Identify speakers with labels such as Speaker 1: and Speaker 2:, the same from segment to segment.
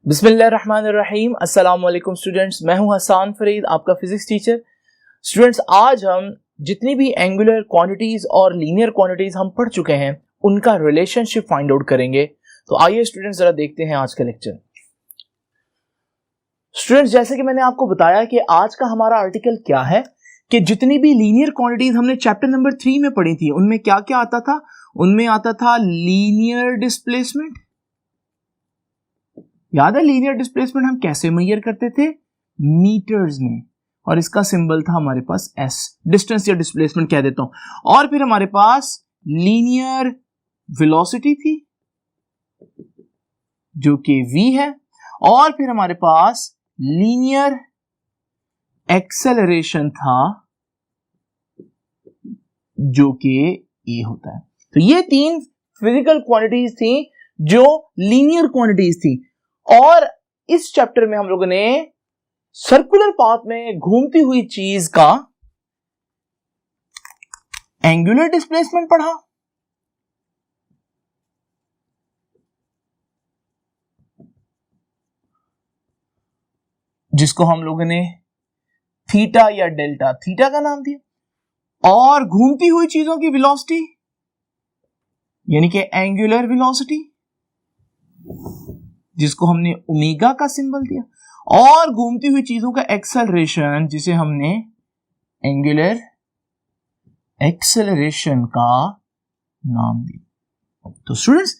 Speaker 1: बिस्मिल्लाहिर्रहमानिर्रहीम। अस्सलाम वालेकुम स्टूडेंट्स, मैं हूं हसन फरीद, आपका फिजिक्स टीचर। स्टूडेंट्स, आज हम जितनी भी एंगुलर क्वांटिटीज और लीनियर क्वांटिटीज हम पढ़ चुके हैं उनका रिलेशनशिप फाइंड आउट करेंगे। तो आइए स्टूडेंट्स जरा देखते हैं आज का लेक्चर। स्टूडेंट्स, जैसे कि मैंने आपको बताया कि आज का हमारा आर्टिकल क्या है कि जितनी भी लीनियर क्वांटिटीज हमने चैप्टर नंबर 3 में पढ़ी थी उनमें क्या क्या आता था। उनमें आता था लीनियर डिस्प्लेसमेंट। याद है लीनियर डिस्प्लेसमेंट हम कैसे मेजर करते थे? मीटर्स में, और इसका सिंबल था हमारे पास एस, डिस्टेंस या डिस्प्लेसमेंट कह देता हूं। और फिर हमारे पास लीनियर वेलोसिटी थी जो कि v है, और फिर हमारे पास लीनियर एक्सेलरेशन था जो कि a होता है। तो ये तीन फिजिकल क्वांटिटीज थी जो लीनियर क्वांटिटीज थी। और इस चैप्टर में हम लोगों ने सर्कुलर पाथ में घूमती हुई चीज का एंगुलर डिस्प्लेसमेंट पढ़ा, जिसको हम लोगों ने थीटा या डेल्टा थीटा का नाम दिया, और घूमती हुई चीजों की वेलोसिटी यानी कि एंगुलर वेलोसिटी जिसको हमने ओमेगा का सिंबल दिया, और घूमती हुई चीजों का एक्सेलरेशन जिसे हमने एंगुलर एक्सेलरेशन का नाम दिया। तो स्टूडेंट्स,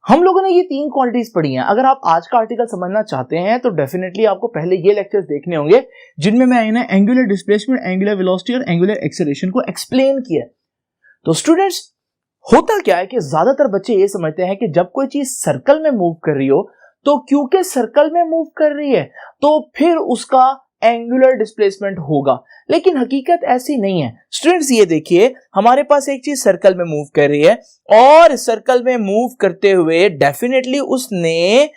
Speaker 1: हम लोगों ने ये तीन क्वांटिटीज पढ़ी हैं। अगर आप आज का आर्टिकल समझना चाहते हैं तो डेफिनेटली आपको पहले ये लेक्चर्स देखने होंगे जिनमें मैंने एंगुलर डिस्प्लेसमेंट, एंगुलर वेलोसिटी और एंगुलर एक्सेलरेशन को एक्सप्लेन किया। तो स्टूडेंट्स, होता क्या है कि ज्यादातर बच्चे ये समझते हैं कि जब कोई चीज सर्कल में मूव कर रही हो तो क्योंकि सर्कल में मूव कर रही है तो फिर उसका एंगुलर डिस्प्लेसमेंट होगा, लेकिन हकीकत ऐसी नहीं है। स्टूडेंट्स, ये देखिए, हमारे पास एक चीज सर्कल में मूव कर रही है और सर्कल में मूव करते हुए डेफिनेटली उसने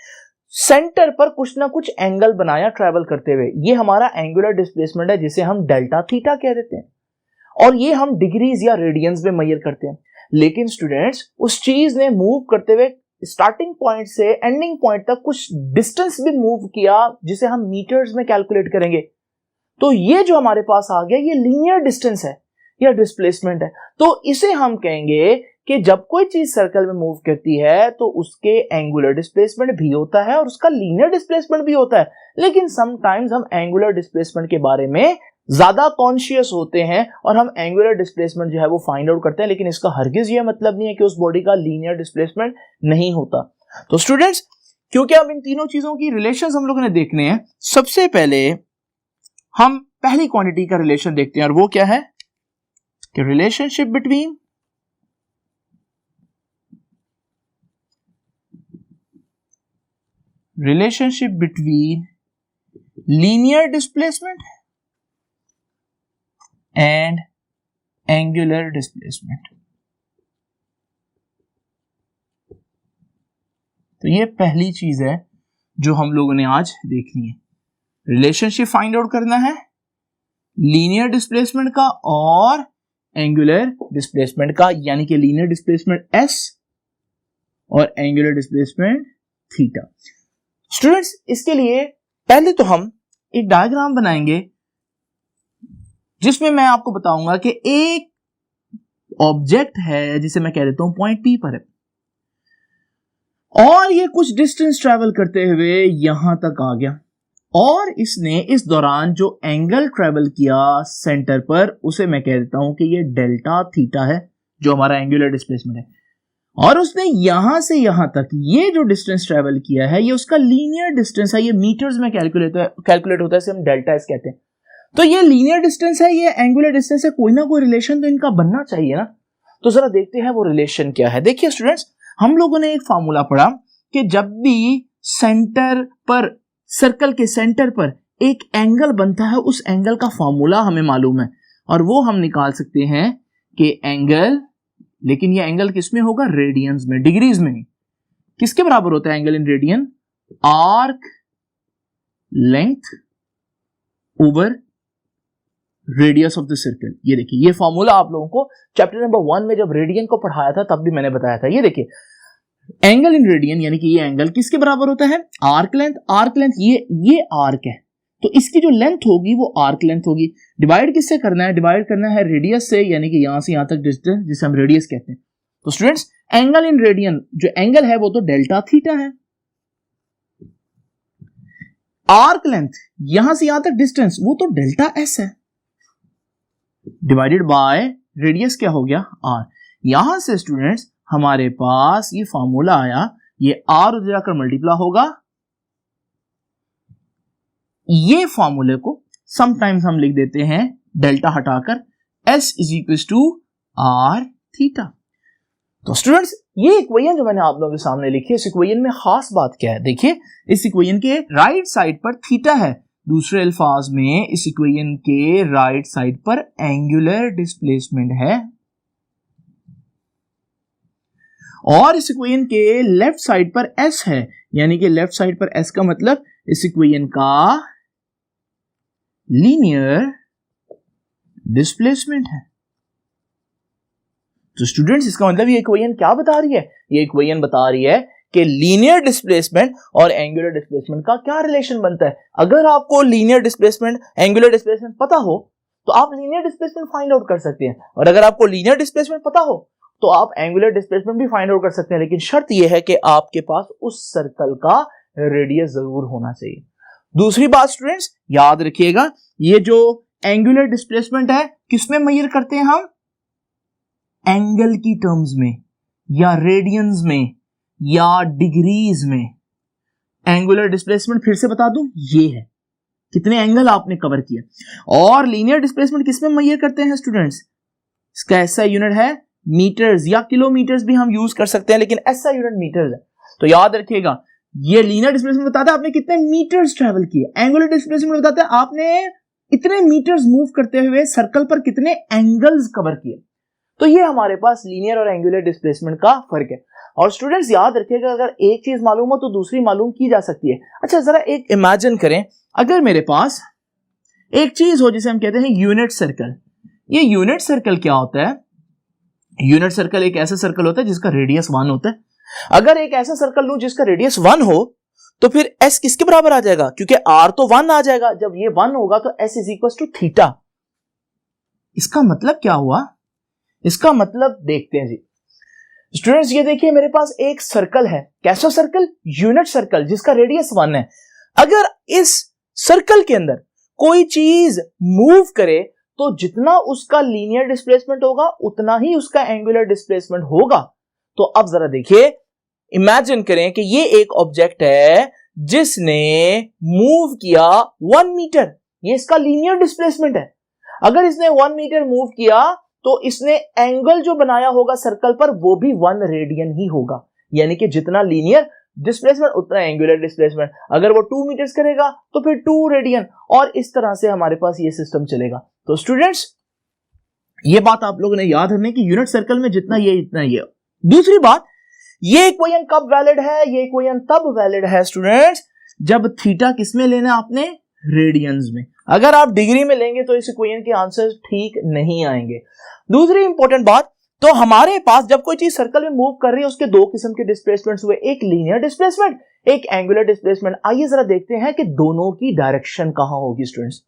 Speaker 1: सेंटर पर कुछ ना कुछ एंगल बनाया ट्रैवल करते हुए। ये हमारा एंगुलर डिस्प्लेसमेंट है जिसे हम डेल्टा थीटा कह देते हैं, और ये हम डिग्रीज या रेडियंस में मेजर करते हैं। लेकिन स्टूडेंट्स, उस चीज ने मूव करते हुए स्टार्टिंग पॉइंट से एंडिंग पॉइंट तक कुछ डिस्टेंस भी मूव किया जिसे हम मीटर्स में कैलकुलेट करेंगे। तो ये जो हमारे पास आ गया ये लीनियर डिस्टेंस है या डिस्प्लेसमेंट है। तो इसे हम कहेंगे कि जब कोई चीज सर्कल में मूव करती है तो उसके एंगुलर डिस्प्लेसमेंट भी होता है और उसका लीनियर डिस्प्लेसमेंट भी होता है। लेकिन समटाइम्स हम एंगुलर डिस्प्लेसमेंट के बारे में ज्यादा कॉन्शियस होते हैं और हम एंगुलर डिस्प्लेसमेंट जो है वो फाइंड आउट करते हैं, लेकिन इसका हरगिज ये मतलब नहीं है कि उस बॉडी का लीनियर डिस्प्लेसमेंट नहीं होता। तो स्टूडेंट्स, क्योंकि अब इन तीनों चीजों की रिलेशंस हम लोगों ने देखने हैं, सबसे पहले हम पहली क्वांटिटी का रिलेशन देखते हैं, और वो क्या है कि relationship between linear displacement and angular displacement. तो ये पहली चीज है जो हम लोगों ने आज देखनी है। रिलेशनशिप फाइंड आउट करना है लीनियर डिस्प्लेसमेंट का और एंगुलर डिस्प्लेसमेंट का, यानी कि लीनियर डिस्प्लेसमेंट s और एंगुलर डिस्प्लेसमेंट थीटा। स्टूडेंट्स, इसके लिए पहले तो हम एक डायग्राम बनाएंगे जिसमें मैं आपको बताऊंगा कि एक ऑब्जेक्ट है जिसे मैं कह देता हूं पॉइंट P पर है, और ये कुछ डिस्टेंस ट्रैवल करते हुए यहां तक आ गया, और इसने इस दौरान जो एंगल ट्रैवल किया सेंटर पर उसे मैं कह देता हूं कि ये डेल्टा थीटा है जो हमारा एंगुलर डिस्प्लेसमेंट है। और उसने यहां से यहां तक ये जो डिस्टेंस ट्रैवल किया है ये उसका लीनियर डिस्टेंस है, ये मीटर्स में कैलकुलेट होता है, इसे हम डेल्टा एस कहते हैं। तो ये लीनियर डिस्टेंस है, ये एंगुलर डिस्टेंस है, कोई ना कोई रिलेशन तो इनका बनना चाहिए ना। तो जरा देखते हैं वो रिलेशन क्या है। देखिए स्टूडेंट्स, हम लोगों ने एक फार्मूला पढ़ा कि जब भी सेंटर पर, सर्कल के सेंटर पर एक एंगल बनता है उस एंगल का फार्मूला हमें मालूम है, और वो हम निकाल सकते हैं कि एंगल, लेकिन ये एंगल किस में होगा? रेडियंस में, डिग्रीज में नहीं। किसके बराबर होता है angle in radian? Arc length over radius of the circle. ये देखिए, ये फॉर्मूला आप लोगों को चैप्टर नंबर 1 में जब रेडियन को पढ़ाया था तब भी मैंने बताया था। ये देखिए, एंगल इन रेडियन यानी कि ये एंगल किसके बराबर होता है, आर्क लेंथ। आर्क लेंथ ये आर्क है, तो इसकी जो लेंथ होगी वो आर्क लेंथ होगी। डिवाइड किससे करना है, डिवाइड करना है रेडियस से, यानी कि यहां से यहां तक डिस्टेंस जिसे हम रेडियस कहते हैं। तो स्टूडेंट्स एंगल इन रेडियन जो एंगल है वो तो डेल्टा थीटा है। आर्क लेंथ यहां से यहां तक डिस्टेंस वो तो डेल्टा एस है, डिवाइडेड बाय रेडियस क्या हो गया, आर। यहां से स्टूडेंट्स हमारे पास ये फॉर्मूला आया, ये आर उधर जाकर मल्टीप्लाई होगा, ये फॉर्मूले को समटाइम्स हम लिख देते हैं डेल्टा हटाकर S is equal to r theta. तो स्टूडेंट्स ये इक्वेशन जो मैंने आप लोगों के सामने लिखी है, इस इक्वेशन में खास बात क्या है, देखिए इस इक्वेशन के राइट साइड पर थीटा है, दूसरे अल्फाज में इस इक्वेशन के राइट साइड पर एंगुलर डिस्प्लेसमेंट है, और इस इक्वेशन के लेफ्ट साइड पर S है, यानी कि लेफ्ट साइड पर S का मतलब इस इक्वेशन का लीनियर डिस्प्लेसमेंट है। तो स्टूडेंट्स इसका मतलब ये इक्वेशन क्या बता रही है, ये इक्वेशन बता रही है कि लीनियर डिस्प्लेसमेंट और एंगुलर डिस्प्लेसमेंट का क्या रिलेशन बनता है। अगर आपको लीनियर डिस्प्लेसमेंट एंगुलर डिस्प्लेसमेंट पता हो तो आप लीनियर डिस्प्लेसमेंट फाइंड आउट कर सकते हैं, और अगर आपको लीनियर डिस्प्लेसमेंट पता हो तो आप एंगुलर डिस्प्लेसमेंट भी फाइंड आउट कर सकते हैं, लेकिन शर्त यह है कि आपके पास उस सर्कल का रेडियस जरूर होना चाहिए। दूसरी बात स्टूडेंट्स याद रखिएगा, ये जो एंगुलर डिस्प्लेसमेंट है किसमें मेजर करते हैं हम, एंगल की टर्म्स में या रेडियंस में या डिग्रीज में। एंगुलर डिस्प्लेसमेंट फिर से बता दूं, ये है कितने एंगल आपने कवर किया। और लीनियर डिस्प्लेसमेंट किसमें मेजर करते हैं स्टूडेंट्स, इसका ऐसा यूनिट है मीटर्स या किलोमीटर्स भी हम यूज कर सकते हैं, लेकिन ऐसा यूनिट मीटर्स है। तो याद रखिएगा ये लीनियर डिस्प्लेसमेंट बताता है आपने कितने मीटर्स ट्रेवल किए, एंगुलर डिस्प्लेसमेंट बताता है आपने इतने मीटर्स मूव करते हुए सर्कल पर कितने एंगल्स कवर किए। तो ये हमारे पास लीनियर और एंगुलर डिस्प्लेसमेंट का फर्क है। और स्टूडेंट्स याद रखिएगा अगर एक चीज मालूम हो तो दूसरी मालूम की जा सकती है। अच्छा जरा एक इमेजिन करें, अगर मेरे पास एक चीज हो जिसे हम कहते हैं यूनिट सर्कल। ये यूनिट सर्कल क्या होता है, यूनिट सर्कल एक ऐसा सर्कल होता है जिसका रेडियस 1 होता है। अगर एक ऐसा सर्कल लूं जिसका रेडियस 1 हो तो फिर S किसके बराबर आ जाएगा, क्योंकि R तो 1 आ जाएगा, जब ये 1 होगा तो S is equal to theta. इसका मतलब क्या हुआ, इसका मतलब देखते हैं जी स्टूडेंट्स, ये देखिए मेरे पास एक सर्कल है, कैसा सर्कल, यूनिट सर्कल जिसका रेडियस 1 है। अगर इस सर्कल के अंदर कोई चीज मूव करे तो जितना उसका लीनियर डिस्प्लेसमेंट होगा उतना ही उसका एंगुलर डिस्प्लेसमेंट होगा। तो अब जरा देखिए, इमेजिन करें कि ये एक ऑब्जेक्ट है जिसने मूव किया 1 मीटर, ये इसका लीनियर डिस्प्लेसमेंट है। अगर इसने 1 मीटर मूव किया तो इसने एंगल जो बनाया होगा सर्कल पर वो भी 1 रेडियन ही होगा, यानी कि जितना लीनियर डिस्प्लेसमेंट उतना एंगुलर डिस्प्लेसमेंट। अगर वो 2 मीटर्स करेगा तो फिर 2 रेडियन, और इस तरह से हमारे पास ये सिस्टम चलेगा। तो स्टूडेंट्स ये बात आप लोगों ने याद रखनी कि यूनिट सर्कल में जितना ये इतना ये। दूसरी बात, ये इक्वेशन कब वैलिड है, ये इक्वेशन तब वैलिड है स्टूडेंट्स जब थीटा किसमें लेना आपने, रेडियंस में। अगर आप डिग्री में लेंगे तो इस इक्वेशन के आंसर ठीक नहीं आएंगे। दूसरी इंपॉर्टेंट बात, तो हमारे पास जब कोई चीज सर्कल में मूव कर रही है उसके दो किस्म के डिस्प्लेसमेंट्स हुए, एक लीनियर डिस्प्लेसमेंट, एक एंगुलर डिस्प्लेसमेंट। आइए जरा देखते हैं कि दोनों की डायरेक्शन कहां होगी स्टूडेंट्स।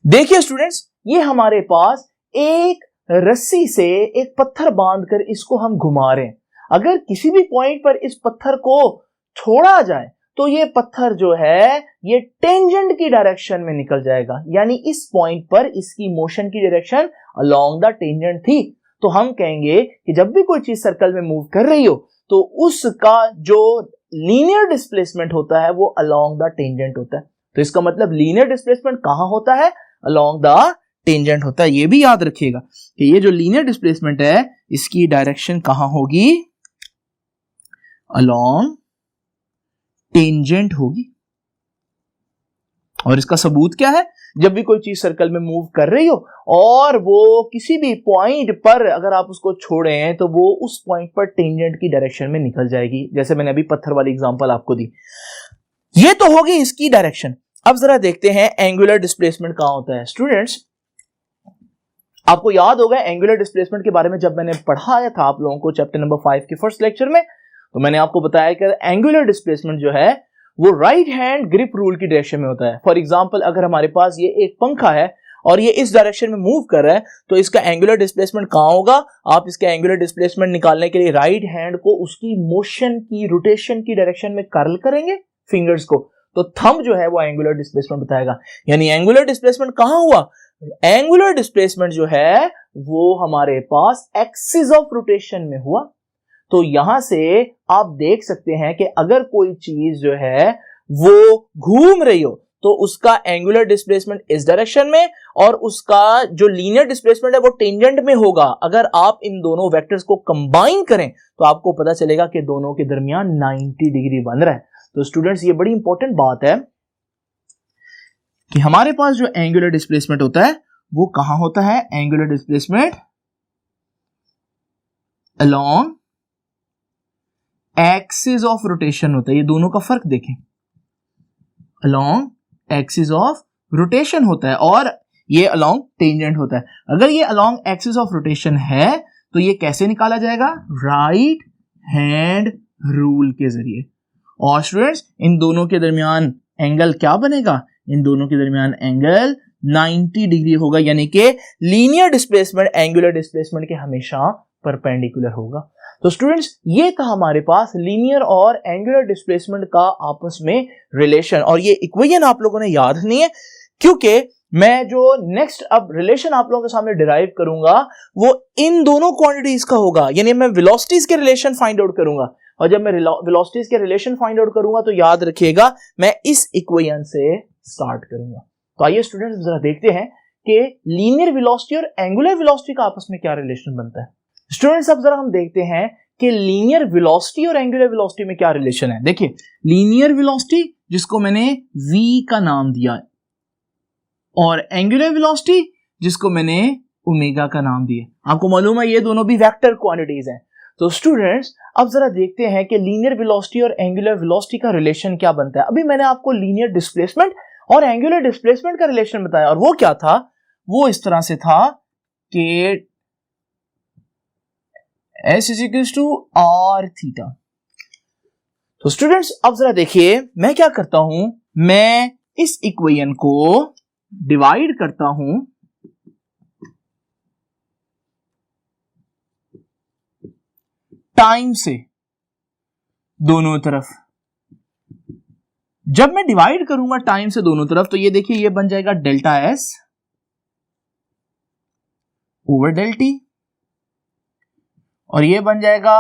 Speaker 1: देखिए स्टूडेंट्स, ये हमारे पास एक रस्सी से एक पत्थर बांधकर इसको हम घुमा रहे हैं। अगर किसी भी पॉइंट पर इस पत्थर को छोड़ा जाए तो ये पत्थर जो है ये टेंजेंट की डायरेक्शन में निकल जाएगा, यानी इस पॉइंट पर इसकी मोशन की डायरेक्शन अलोंग द टेंजेंट थी। तो हम कहेंगे कि जब भी कोई चीज सर्कल में मूव कर रही हो तो उसका जो लीनियर डिस्प्लेसमेंट होता है वो अलोंग द टेंजेंट होता है। तो इसका मतलब लीनियर डिस्प्लेसमेंट कहां होता है, अलोंग द टेंजेंट होता है। ये भी याद रखिएगा कि ये जो लीनियर डिस्प्लेसमेंट है इसकी डायरेक्शन कहां होगी, अलोंग टेंजेंट होगी। और इसका सबूत क्या है, जब भी कोई चीज सर्कल में मूव कर रही हो और वो किसी भी पॉइंट पर अगर आप उसको छोड़ें तो वो उस पॉइंट पर टेंजेंट की डायरेक्शन में निकल जाएगी, जैसे मैंने अभी पत्थर वाली एग्जांपल आपको दी। ये तो होगी इसकी डायरेक्शन। अब जरा देखते हैं एंगुलर डिस्प्लेसमेंट कहां होता है स्टूडेंट्स। आपको याद होगा एंगुलर डिस्प्लेसमेंट के बारे में जब मैंने पढ़ाया था आप लोगों को चैप्टर नंबर 5 के फर्स्ट लेक्चर में, तो मैंने आपको बताया कि एंगुलर डिस्प्लेसमेंट जो है वो राइट हैंड ग्रिप रूल की डायरेक्शन में होता है। फॉर एग्जांपल अगर हमारे पास ये एक पंखा है और ये इस डायरेक्शन में मूव कर रहा है तो इसका एंगुलर डिस्प्लेसमेंट कहां होगा? आप इसका एंगुलर डिस्प्लेसमेंट निकालने के लिए राइट हैंड को उसकी मोशन की रोटेशन की डायरेक्शन में कर्ल करेंगे फिंगर्स को, तो थंब जो है वो एंगुलर डिस्प्लेसमेंट बताएगा। यानी एंगुलर डिस्प्लेसमेंट कहां हुआ? एंगुलर डिस्प्लेसमेंट जो है वो हमारे पास एक्सिस ऑफ रोटेशन में हुआ। तो यहां से आप देख सकते हैं कि अगर कोई चीज जो है वो घूम रही हो तो उसका एंगुलर डिस्प्लेसमेंट इस डायरेक्शन में और उसका जो लीनियर डिस्प्लेसमेंट है वो टेंजेंट में होगा। अगर आप इन दोनों वेक्टर्स को कंबाइन करें तो आपको पता चलेगा कि दोनों के दरमियान 90 डिग्री बन रहा है। तो स्टूडेंट्स ये बड़ी इंपॉर्टेंट बात है कि हमारे पास जो एंगुलर डिस्प्लेसमेंट होता है वो कहां होता है? Angular displacement along axis of rotation होता है। ये दोनों का फर्क देखें, अलोंग एक्सिस ऑफ रोटेशन होता है और ये अलोंग टेंजेंट होता है। अगर ये अलोंग एक्सिस ऑफ रोटेशन है तो ये कैसे निकाला जाएगा? राइट हैंड रूल के जरिए। और स्टूडेंट्स इन दोनों के दरमियान एंगल क्या बनेगा? इन दोनों के दरमियान एंगल 90 डिग्री होगा, यानी कि लीनियर डिस्प्लेसमेंट एंगुलर डिस्प्लेसमेंट के हमेशा परपेंडिकुलर होगा। तो स्टूडेंट्स ये था हमारे पास लीनियर और एंगुलर डिस्प्लेसमेंट का आपस में रिलेशन, और ये इक्वेशन आप लोगों ने याद नहीं है क्योंकि मैं जो नेक्स्ट अब रिलेशन आप लोगों के सामने डिराइव करूंगा वो इन दोनों क्वांटिटीज का होगा, यानी मैं वेलोसिटीज के रिलेशन फाइंड आउट करूंगा। और जब मैं वेलोसिटीज के रिलेशन फाइंड आउट करूंगा तो याद रखिएगा मैं इस इक्वेशन से स्टार्ट करूंगा। तो आइए स्टूडेंट्स जरा देखते हैं कि लीनियर वेलोसिटी और एंगुलर वेलोसिटी का आपस में क्या रिलेशन बनता है। स्टूडेंट्स अब जरा हम देखते हैं कि लीनियर वेलोसिटी और एंगुलर वेलोसिटी में क्या रिलेशन है। देखिए लीनियर वेलोसिटी जिसको मैंने v का नाम दिया और एंगुलर वेलोसिटी जिसको मैंने ओमेगा का नाम दिया। आपको मालूम है ये दोनों भी वेक्टर क्वांटिटीज हैं। तो स्टूडेंट्स अब जरा देखते हैं कि लीनियर वेलोसिटी और एंगुलर वेलोसिटी का रिलेशन क्या बनता है। अभी मैंने आपको लीनियर डिस्प्लेसमेंट और एंगुलर डिस्प्लेसमेंट का रिलेशन बताया और वो क्या था? वो इस तरह से था कि S = r थीटा। तो स्टूडेंट्स अब जरा देखिए मैं क्या करता हूं, मैं इस इक्वेशन को डिवाइड करता हूं टाइम से दोनों तरफ। जब मैं डिवाइड करूंगा टाइम से दोनों तरफ तो ये देखिए ये बन जाएगा delta S over del T और ये बन जाएगा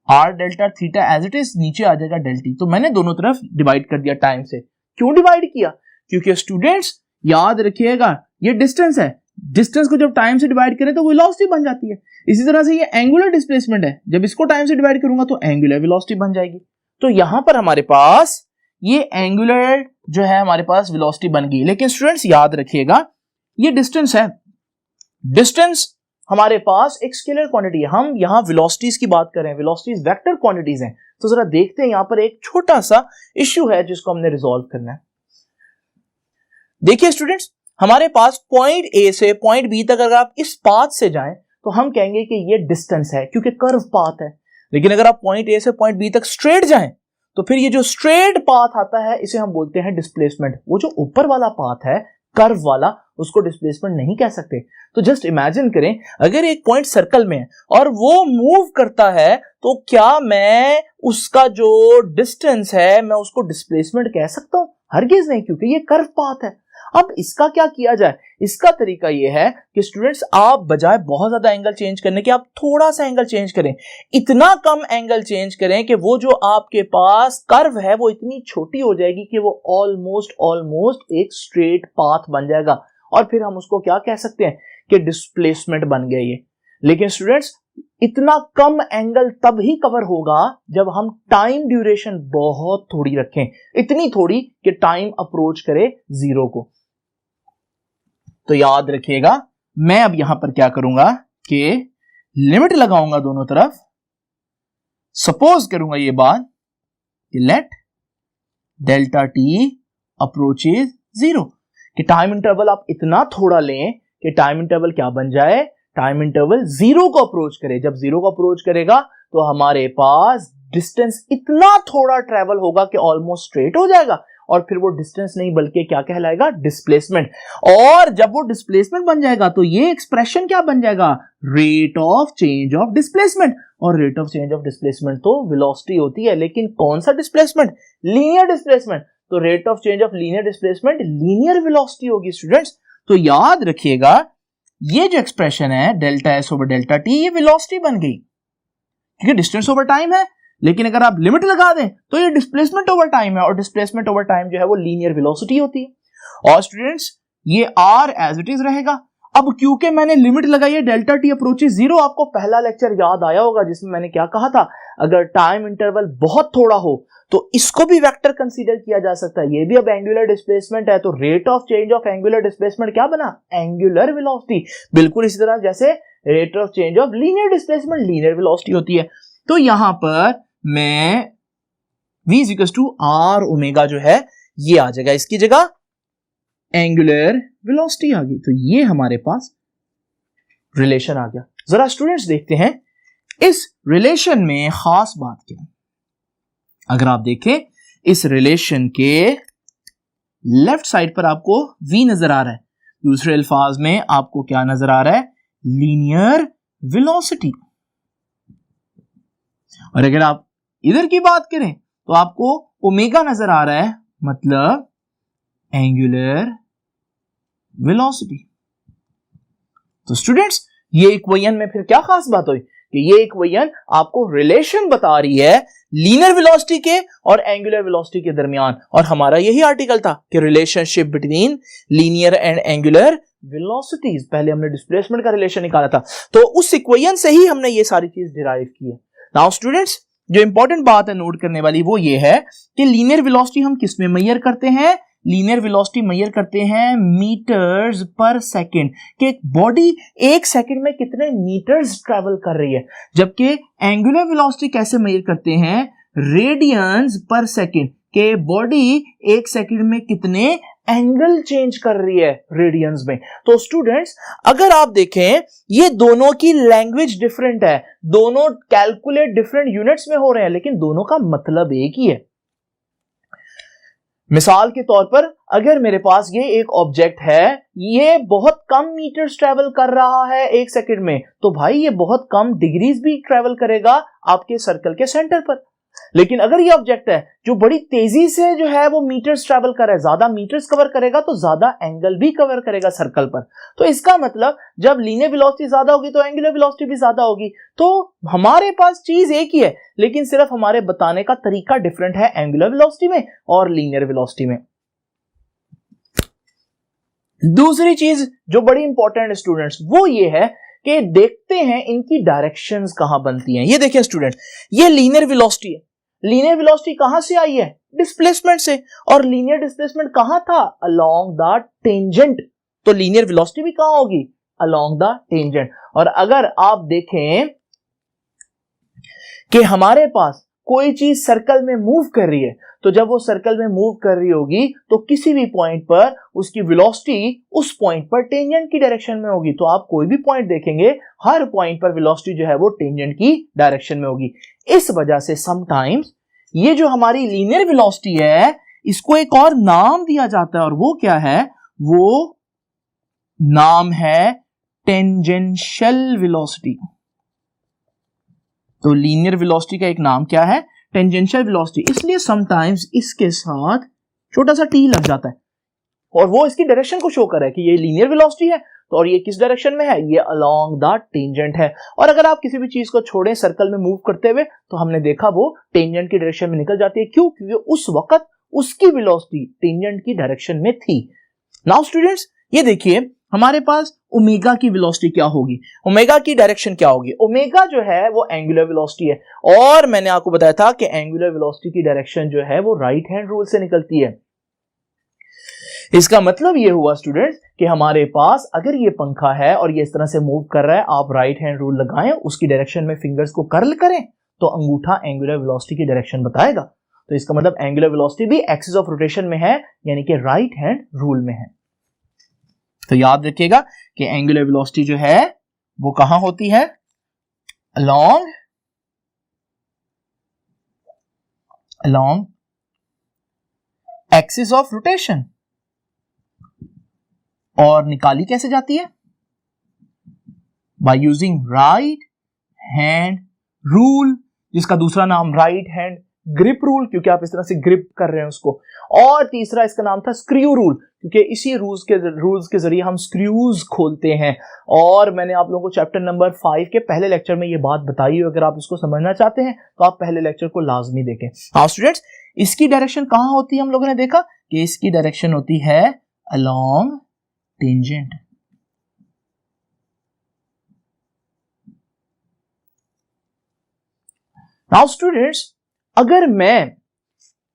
Speaker 1: r delta theta as it is, नीचे आ जाएगा डेल T। तो मैंने दोनों तरफ डिवाइड कर दिया टाइम से। क्यों डिवाइड किया? क्योंकि स्टूडेंट्स याद रखिएगा ये डिस्टेंस है, डिस्टेंस को जब टाइम से डिवाइड करें तो वेलोसिटी बन जाती है। इसी तरह से ये एंगुलर डिस्प्लेसमेंट है, जब इसको टाइम से डिवाइड करूंगा तो एंगुलर वेलोसिटी बन जाएगी। तो यहां पर हमारे पास ये एंगुलर जो है हमारे पास वेलोसिटी बन गई। लेकिन स्टूडेंट्स याद रखिएगा ये डिस्टेंस है, डिस्टेंस हमारे पास एक स्केलर क्वांटिटी है। हम यहां वेलोसिटीज की बात कर रहे हैं, वेलोसिटीज वेक्टर क्वांटिटीज हैं। तो जरा देखते हैं यहां पर एक छोटा सा इश्यू है जिसको हमने रिजॉल्व करना है। देखिए स्टूडेंट्स हमारे पास पॉइंट ए से पॉइंट बी तक अगर आप इस पाथ से जाएं तो हम कहेंगे कि ये डिस्टेंस है क्योंकि कर्व पाथ है। लेकिन अगर आप पॉइंट ए से पॉइंट बी तक स्ट्रेट जाएं तो फिर ये जो स्ट्रेट पाथ आता है इसे हम बोलते हैं डिस्प्लेसमेंट। वो जो ऊपर वाला पाथ है कर्व वाला उसको डिस्प्लेसमेंट नहीं कह सकते। तो जस्ट इमेजिन करें अगर एक पॉइंट सर्कल में है और वो मूव करता है तो क्या मैं उसका जो डिस्टेंस है मैं उसको डिस्प्लेसमेंट कह सकता हूं? हरगिज नहीं, क्योंकि ये कर्व पाथ है। अब इसका क्या किया जाए? इसका तरीका यह है कि स्टूडेंट्स आप बजाय बहुत ज्यादा एंगल चेंज करने के आप थोड़ा सा एंगल चेंज करें, इतना कम एंगल चेंज करें कि वो जो आपके पास कर्व है वो इतनी छोटी हो जाएगी कि वो ऑलमोस्ट एक स्ट्रेट पाथ बन जाएगा और फिर हम उसको क्या कह सकते हैं कि डिस्प्लेसमेंट बन गया ये। लेकिन स्टूडेंट्स इतना कम एंगल तब ही कवर होगा जब हम टाइम ड्यूरेशन बहुत थोड़ी रखें, इतनी थोड़ी कि टाइम अप्रोच करे 0 को। तो याद रखिएगा मैं अब यहां पर क्या करूंगा कि लिमिट लगाऊंगा दोनों तरफ। सपोज करूंगा ये बात कि लेट डेल्टा टी अप्रोचेज 0 कि टाइम इंटरवल आप इतना थोड़ा लें कि टाइम इंटरवल क्या बन जाए, टाइम इंटरवल 0 को अप्रोच करे। जब 0 को अप्रोच करेगा तो हमारे पास डिस्टेंस इतना थोड़ा ट्रेवल होगा कि ऑलमोस्ट स्ट्रेट हो जाएगा, और फिर वो डिस्टेंस नहीं बल्कि क्या कहलाएगा, डिस्प्लेसमेंट। और जब वो डिस्प्लेसमेंट बन जाएगा तो ये एक्सप्रेशन क्या बन जाएगा, rate of change of displacement. और rate of change of displacement तो वेलोसिटी होती है, लेकिन कौन सा डिस्प्लेसमेंट, लीनियर डिस्प्लेसमेंट। तो rate of change of linear displacement linear velocity होगी स्टूडेंट्स। तो याद रखिएगा ये जो एक्सप्रेशन है delta S over delta T, ये वेलोसिटी बन गई क्योंकि डिस्टेंस ओवर टाइम है। लेकिन अगर आप लिमिट लगा दें तो ये डिस्प्लेसमेंट ओवर टाइम है, और डिस्प्लेसमेंट ओवर टाइम जो है वो लीनियर वेलोसिटी होती है। और स्टूडेंट्स ये आर एज इट इज रहेगा। अब क्योंकि मैंने लिमिट लगाई है डेल्टा टी अप्रोचेस 0, आपको पहला लेक्चर याद आया होगा जिसमें मैंने क्या कहा था, अगर टाइम इंटरवल बहुत थोड़ा हो तो इसको भी वेक्टर कंसीडर किया जा सकता है। ये भी अब एंगुलर डिस्प्लेसमेंट है, तो rate of change of angular displacement क्या बना, एंगुलर वेलोसिटी। बिल्कुल इसी तरह जैसे rate of change of linear displacement linear velocity होती है। तो यहां पर मैं v equals to r omega जो है ये आ जाएगा, इसकी जगह एंगुलर वेलोसिटी आ गई। तो ये हमारे पास रिलेशन आ गया। जरा स्टूडेंट्स देखते हैं इस रिलेशन में खास बात क्या है। अगर आप देखें इस रिलेशन के लेफ्ट साइड पर आपको v नजर आ रहा है, दूसरे अल्फाज में आपको क्या नजर आ रहा है, लीनियर वेलोसिटी। और अगर आप इधर की बात करें तो आपको ओमेगा नजर आ रहा है, मतलब एंगुलर वेलोसिटी। तो स्टूडेंट्स ये इक्वेशन में फिर क्या खास बात हुई कि ये इक्वेशन आपको रिलेशन बता रही है लीनियर वेलोसिटी के और एंगुलर वेलोसिटी के दरमियान। और हमारा यही आर्टिकल था कि relationship between linear and angular velocities. पहले हमने डिस्प्लेसमेंट का रिलेशन निकाला था, तो उस इक्वेशन से ही हमने ये सारी चीज डिराइव की है। नाउ स्टूडेंट्स जो इंपॉर्टेंट बात है नोट करने वाली वो ये है कि लीनियर वेलोसिटी हम किस में मेजर करते हैं, लीनियर वेलोसिटी मेजर करते हैं मीटर्स पर सेकंड, कि एक बॉडी एक सेकंड में कितने मीटर्स ट्रैवल कर रही है। जबकि एंगुलर वेलोसिटी कैसे मेजर करते हैं, रेडियंस पर सेकंड, के बॉडी एक सेकंड में कितने एंगल चेंज कर रही है रेडियंस में। तो स्टूडेंट्स अगर आप देखें ये दोनों की लैंग्वेज डिफरेंट है, दोनों कैलकुलेट डिफरेंट यूनिट्स में हो रहे हैं, लेकिन दोनों का मतलब एक ही है। मिसाल के तौर पर अगर मेरे पास ये एक ऑब्जेक्ट है, ये बहुत कम मीटर्स ट्रेवल कर रहा है एक सेकंड में, तो भाई ये बहुत कम डिग्रीज भी ट्रेवल करेगा आपके सर्कल के सेंटर पर। लेकिन अगर ये ऑब्जेक्ट है जो बड़ी तेजी से जो है वो मीटर्स ट्रैवल कर रहा है, ज्यादा मीटर्स कवर करेगा तो ज्यादा एंगल भी कवर करेगा सर्कल पर। तो इसका मतलब जब लीनियर वेलोसिटी ज्यादा होगी तो एंगुलर वेलोसिटी भी ज्यादा होगी। तो हमारे पास चीज एक ही है, लेकिन सिर्फ हमारे बताने का तरीका डिफरेंट है एंगुलर वेलोसिटी में और लीनियर वेलोसिटी में। दूसरी चीज जो बड़ी इंपॉर्टेंट है स्टूडेंट्स वो ये है कि देखते हैं इनकी डायरेक्शंस कहां बनती हैं। ये देखिए स्टूडेंट, ये लीनियर वेलोसिटी है। लीनियर वेलोसिटी कहां से आई है, डिस्प्लेसमेंट से, और लीनियर डिस्प्लेसमेंट कहां था, अलोंग द टेंजेंट। तो लीनियर वेलोसिटी भी कहां होगी, अलोंग द टेंजेंट। और अगर आप देखें कि हमारे पास कोई चीज सर्कल में मूव कर रही है, तो जब वो सर्कल में मूव कर रही होगी तो किसी भी पॉइंट पर उसकी वेलोसिटी उस पॉइंट पर टेंजेंट की डायरेक्शन में होगी। तो आप कोई भी पॉइंट देखेंगे, हर पॉइंट पर वेलोसिटी जो है वो टेंजेंट की डायरेक्शन में होगी। इस वजह से समटाइम्स ये जो हमारी लीनियर वेलोसिटी है इसको एक और नाम दिया जाता है, और वो क्या है, वो नाम है टेंजेंशियल वेलोसिटी। तो लीनियर वेलोसिटी का एक नाम क्या है, टेंजेंशियल वेलोसिटी। इसलिए समटाइम्स इसके साथ छोटा सा टी लग जाता है और वो इसकी डायरेक्शन को शो कर रहा है कि ये लीनियर वेलोसिटी है, तो और ये किस डायरेक्शन में है, ये अलोंग द टेंजेंट है। और अगर आप किसी भी चीज को छोड़ें सर्कल में मूव करते हुए तो हमने देखा वो टेंजेंट की डायरेक्शन में निकल जाती है। क्यों, क्योंकि उस वक्त उसकी वेलोसिटी टेंजेंट की डायरेक्शन में थी। नाउ स्टूडेंट्स ये देखिए हमारे पास ओमेगा की वेलोसिटी क्या होगी, ओमेगा की डायरेक्शन क्या होगी। ओमेगा जो है वो एंगुलर वेलोसिटी है, और मैंने आपको बताया था कि एंगुलर वेलोसिटी की डायरेक्शन जो है वो राइट हैंड रूल से निकलती है। इसका मतलब ये हुआ स्टूडेंट्स कि हमारे पास अगर ये पंखा है और ये इस तरह से मूव कर रहा है, आप राइट हैंड रूल लगाएं, उसकी डायरेक्शन में फिंगर्स को कर्ल करें तो अंगूठा एंगुलर वेलोसिटी की डायरेक्शन बताएगा। तो इसका मतलब एंगुलर वेलोसिटी भी एक्सिस ऑफ रोटेशन में है, यानी कि राइट हैंड रूल में है। तो याद रखिएगा कि एंगुलर वेलोसिटी जो है वो कहां होती है, along एक्सिस ऑफ रोटेशन। और निकाली कैसे जाती है, by using right hand rule, जिसका दूसरा नाम राइट हैंड ग्रिप रूल, क्योंकि आप इस तरह से ग्रिप कर रहे हैं उसको। और तीसरा इसका नाम था स्क्रू रूल, क्योंकि इसी रूल्स के जरिए हम स्क्रूज खोलते हैं। और मैंने आप लोगों को चैप्टर नंबर 5 के पहले लेक्चर में ये बात बताई है। अगर आप इसको समझना चाहते हैं तो आप पहले लेक्चर को लाजमी देखें। हाँ स्टूडेंट्स, इसकी डायरेक्शन कहां होती है, हम लोगों ने देखा कि इसकी डायरेक्शन होती है अलोंग टेंजेंट। नाउ स्टूडेंट्स, अगर मैं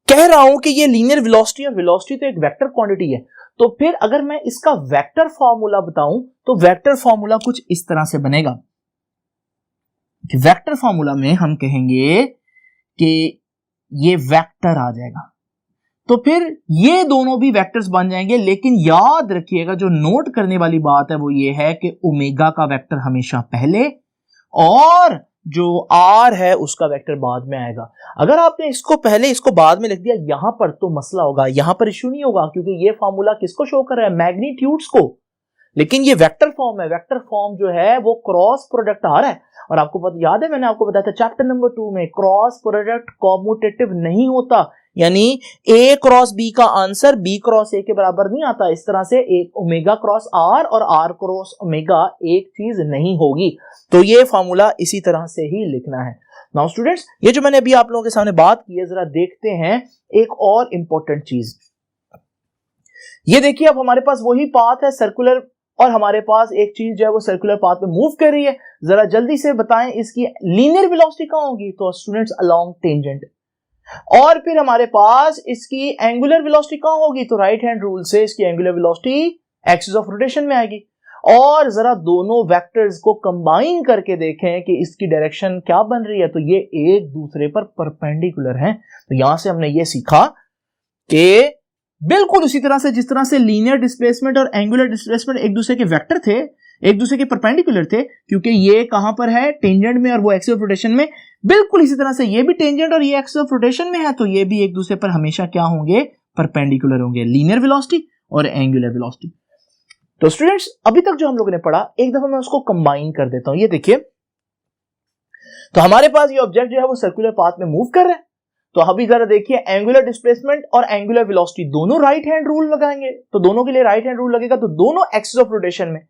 Speaker 1: कह रहा हूं कि ये लीनियर वेलोसिटी और वेलोसिटी तो एक वेक्टर क्वांटिटी है, तो फिर अगर मैं इसका वेक्टर फॉर्मूला बताऊं तो वेक्टर फॉर्मूला कुछ इस तरह से बनेगा कि वेक्टर फॉर्मूला में हम कहेंगे कि ये वेक्टर आ जाएगा, तो फिर ये दोनों भी वेक्टर्स बन जाएंगे। लेकिन याद रखिएगा, जो नोट करने वाली बात है वो ये है कि ओमेगा का वेक्टर हमेशा पहले और जो आर है उसका वेक्टर बाद में आएगा। अगर आपने इसको पहले इसको बाद में लिख दिया यहां पर तो मसला होगा, यहां पर इश्यू नहीं होगा, क्योंकि ये फॉर्मूला किसको शो कर रहा है, मैग्नीट्यूड्स को। लेकिन ये वेक्टर फॉर्म है, वेक्टर फॉर्म जो है वो क्रॉस प्रोडक्ट आ रहा है। और आपको याद है, मैंने आपको बताया था चैप्टर नंबर 2 में, क्रॉस प्रोडक्ट कॉम्यूटेटिव नहीं होता, यानी ए क्रॉस बी का आंसर बी क्रॉस ए के बराबर नहीं आता। इस तरह से एक ओमेगा क्रॉस आर और आर क्रॉस ओमेगा एक चीज नहीं होगी। तो ये फॉर्मूला इसी तरह से ही लिखना है। नाउ स्टूडेंट्स, ये जो मैंने अभी आप लोगों के सामने बात की है, जरा देखते हैं एक और इंपॉर्टेंट चीज। ये देखिए, अब हमारे पास वही पाथ है सर्कुलर, और हमारे पास एक चीज जो है वो सर्कुलर पाथ में मूव कर रही है। जरा जल्दी से बताएं इसकी लीनियर वेलोसिटी कहां होगी, तो स्टूडेंट्स अलोंग टेंजेंट। और फिर हमारे पास इसकी एंगुलर वेलोसिटी कहां होगी, तो राइट हैंड रूल से इसकी angular velocity axis of rotation में आएगी। और जरा दोनों वेक्टर्स को कंबाइन करके देखें कि इसकी डायरेक्शन क्या बन रही है, तो ये एक दूसरे पर परपेंडिकुलर हैं। तो यहां से हमने ये सीखा कि बिल्कुल उसी तरह से जिस तरह से लीनियर डिस्प्लेसमेंट और एंगुलर डिस्प्लेसमेंट एक दूसरे के वेक्टर थे, एक दूसरे के परपेंडिकुलर थे, क्योंकि ये कहां पर है, टेंजेंट में, और वो एक्सिस ऑफ रोटेशन में। बिल्कुल इसी तरह से ये भी टेंजेंट और ये एक्सिस ऑफ रोटेशन में है, तो ये भी एक दूसरे पर हमेशा क्या होंगे, परपेंडिकुलर होंगे, लीनियर वेलोसिटी और एंगुलर वेलोसिटी। तो स्टूडेंट्स, अभी तक जो हम लोगों ने पढ़ा, एक दफा मैं उसको कंबाइन कर देता हूं। ये देखिए, तो हमारे पास ये ऑब्जेक्ट जो है वो सर्कुलर पाथ में मूव कर रहा है। तो अभी जरा देखिए, एंगुलर डिस्प्लेसमेंट और एंगुलर वेलोसिटी दोनों राइट हैंड रूल लगाएंगे, तो दोनों के लिए राइट हैंड रूल लगेगा, तो दोनों एक्सिस ऑफ रोटेशन में।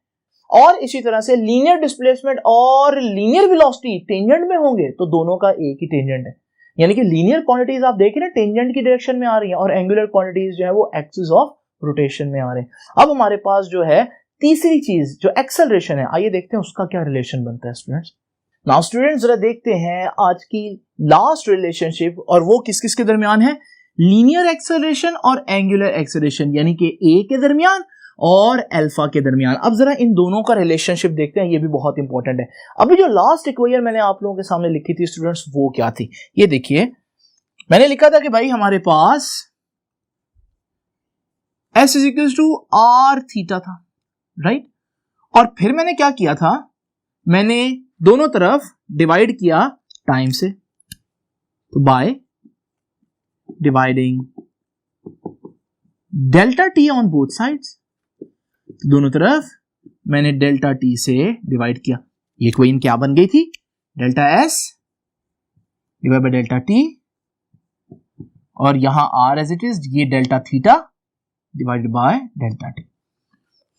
Speaker 1: और इसी तरह से लीनियर डिस्प्लेसमेंट और लीनियर वेलोसिटी टेंजेंट में होंगे, तो दोनों का एक ही टेंजेंट है। यानी कि लीनियर क्वांटिटीज आप देख रहे हैं टेंजेंट की डायरेक्शन में आ रही हैं, और एंगुलर क्वांटिटीज जो है वो एक्सिस ऑफ रोटेशन में आ रहे हैं। अब हमारे पास जो है तीसरी चीज जो एक्सेलरेशन है, आइए देखते हैं उसका क्या रिलेशन बनता है स्टूडेंट्स। नाउ स्टूडेंट्स, जरा देखते हैं आज की लास्ट रिलेशनशिप, और वो किस किस के दरमियान है, लीनियर एक्सेलरेशन और एंगुलर एक्सेलरेशन, यानी कि ए के दरमियान और अल्फा के दरमियान। अब जरा इन दोनों का रिलेशनशिप देखते हैं, ये भी बहुत इंपॉर्टेंट है। अभी जो लास्ट इक्वेशन मैंने आप लोगों के सामने लिखी थी स्टूडेंट्स, वो क्या थी, ये देखिए, मैंने लिखा था कि भाई हमारे पास S is equal to r theta था, राइट। और फिर मैंने क्या किया था, मैंने दोनों तरफ डिवाइड किया टाइम से, तो by dividing delta T on both sides, दोनों तरफ मैंने डेल्टा टी से डिवाइड किया। ये इक्वेशन क्या बन गई थी, delta S divide by delta T, और यहां आर एज इट इज, ये delta theta divided by delta T.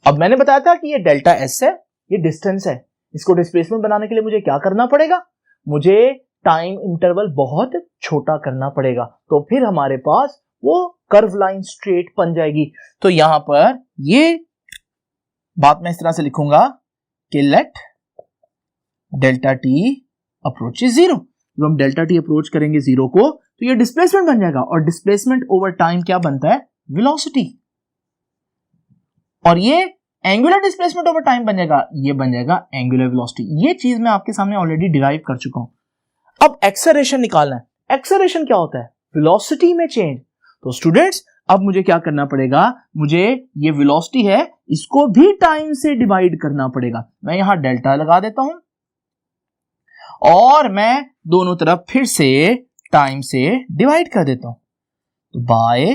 Speaker 1: अब मैंने बताया था कि ये डेल्टा एस है, ये डिस्टेंस है। इसको डिस्प्लेसमेंट बनाने के लिए मुझे क्या करना पड़ेगा, मुझे टाइम इंटरवल बहुत छोटा करना पड़ेगा, तो फिर हमारे पास वो कर्व लाइन स्ट्रेट बन जाएगी। तो यहां पर ये बात मैं इस तरह से लिखूंगा कि let delta T approach zero. जब हम डेल्टा टी अप्रोच करेंगे जीरो को, तो ये डिस्प्लेसमेंट बन जाएगा, और डिस्प्लेसमेंट ओवर टाइम क्या बनता है, वेलोसिटी। और ये एंगुलर डिस्प्लेसमेंट ओवर टाइम बन जाएगा, ये बन जाएगा एंगुलर वेलोसिटी। ये चीज मैं आपके सामने ऑलरेडी डिराइव कर चुका हूं। अब एक्सेलरेशन निकालना है। एक्सेलरेशन क्या होता है, वेलोसिटी में चेंज। तो स्टूडेंट्स, अब मुझे क्या करना पड़ेगा, मुझे ये वेलोसिटी है इसको भी टाइम से डिवाइड करना पड़ेगा। मैं यहां डेल्टा लगा देता हूं और मैं दोनों तरफ फिर से टाइम से डिवाइड कर देता हूं। तो by